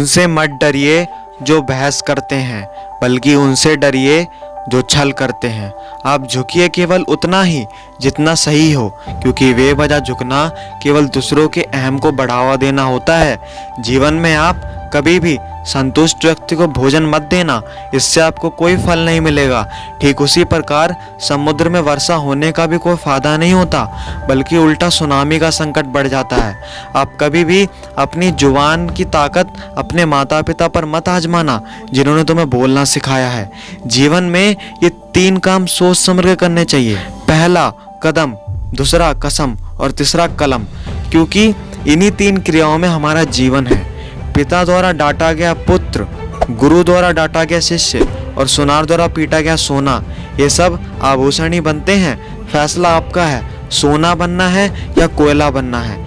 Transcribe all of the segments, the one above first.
उनसे मत डरिए जो बहस करते हैं, बल्कि उनसे डरिए जो छल करते हैं। आप झुकिए केवल उतना ही जितना सही हो, क्योंकि बेवजह झुकना केवल दूसरों के अहम को बढ़ावा देना होता है। जीवन में आप कभी भी संतुष्ट व्यक्ति को भोजन मत देना, इससे आपको कोई फल नहीं मिलेगा। ठीक उसी प्रकार समुद्र में वर्षा होने का भी कोई फायदा नहीं होता, बल्कि उल्टा सुनामी का संकट बढ़ जाता है। आप कभी भी अपनी जुबान की ताकत अपने माता पिता पर मत आजमाना, जिन्होंने तुम्हें बोलना सिखाया है। जीवन में ये 3 काम सोच समझ कर करने चाहिए। पहला कदम, दूसरा कसम और तीसरा कलम, क्योंकि इन्हीं 3 क्रियाओं में हमारा जीवन है। पिता द्वारा डांटा गया पुत्र, गुरु द्वारा डांटा गया शिष्य और सुनार द्वारा पीटा गया सोना, ये सब आभूषण ही बनते हैं। फैसला आपका है, सोना बनना है या कोयला बनना है।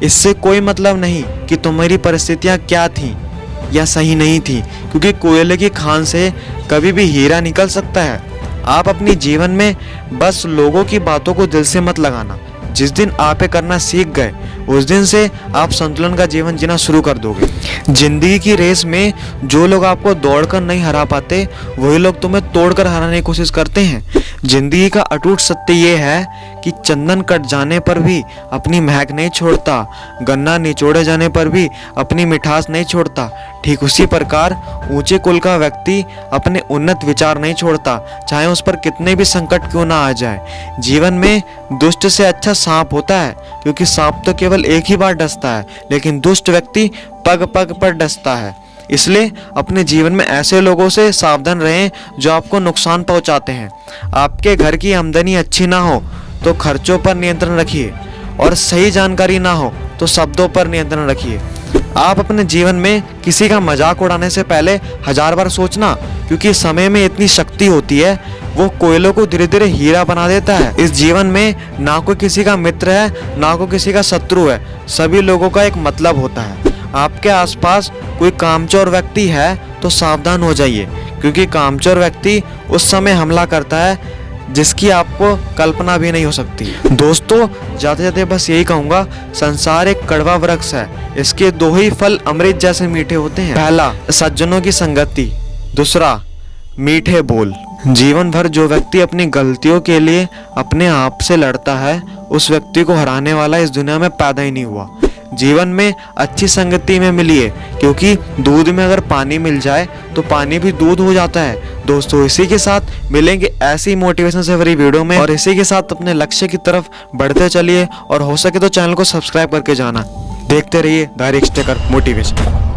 इससे कोई मतलब नहीं कि तुम्हारी परिस्थितियां क्या थीं या सही नहीं थी, क्योंकि कोयले की खान से कभी भी हीरा निकल सकता है। आप अपनी जीवन में बस लोगों की बातों को दिल से मत लगाना। जिस दिन आप ये करना सीख गए, उस दिन से आप संतुलन का जीवन जीना शुरू कर दोगे। जिंदगी की रेस में जो लोग आपको दौड़कर नहीं हरा पाते, वही लोग तुम्हें तोड़कर हराने की कोशिश करते हैं। जिंदगी का अटूट सत्य ये है कि चंदन कट जाने पर भी अपनी महक नहीं छोड़ता, गन्ना निचोड़े जाने पर भी अपनी मिठास नहीं छोड़ता। ठीक उसी प्रकार ऊंचे कुल का व्यक्ति अपने उन्नत विचार नहीं छोड़ता, चाहे उस पर कितने भी संकट क्यों ना आ जाए। जीवन में दुष्ट से अच्छा सांप होता है, क्योंकि सांप तो केवल एक ही बार डसता है, लेकिन दुष्ट व्यक्ति पग पग पर डसता है। इसलिए अपने जीवन में ऐसे लोगों से सावधान रहें जो आपको नुकसान पहुंचाते हैं। आपके घर की आमदनी अच्छी ना हो तो खर्चों पर नियंत्रण रखिए, और सही जानकारी ना हो तो शब्दों पर नियंत्रण रखिए। आप अपने जीवन में किसी का मजाक उड़ाने से पहले 1000 बार सोचना, क्योंकि समय में इतनी शक्ति होती है, वो कोयलों को धीरे धीरे हीरा बना देता है। इस जीवन में ना कोई किसी का मित्र है, ना कोई किसी का शत्रु है, सभी लोगों का एक मतलब होता है। आपके आसपास कोई कामचोर व्यक्ति है तो सावधान हो जाइए, क्योंकि कामचोर व्यक्ति उस समय हमला करता है जिसकी आपको कल्पना भी नहीं हो सकती। दोस्तों, जाते जाते बस यही कहूँगा, संसार एक कड़वा वृक्ष है, इसके 2 ही फल अमृत जैसे मीठे होते हैं। पहला सज्जनों की संगति, दूसरा मीठे बोल। जीवन भर जो व्यक्ति अपनी गलतियों के लिए अपने आप से लड़ता है, उस व्यक्ति को हराने वाला इस दुनिया में पैदा ही नहीं हुआ। जीवन में अच्छी संगति में मिलिए, क्योंकि दूध में अगर पानी मिल जाए तो पानी भी दूध हो जाता है। दोस्तों, इसी के साथ मिलेंगे ऐसी मोटिवेशन से भरी वीडियो में, और इसी के साथ अपने लक्ष्य की तरफ बढ़ते चलिए, और हो सके तो चैनल को सब्सक्राइब करके जाना। देखते रहिए डायरेक्ट स्टेकर मोटिवेशन।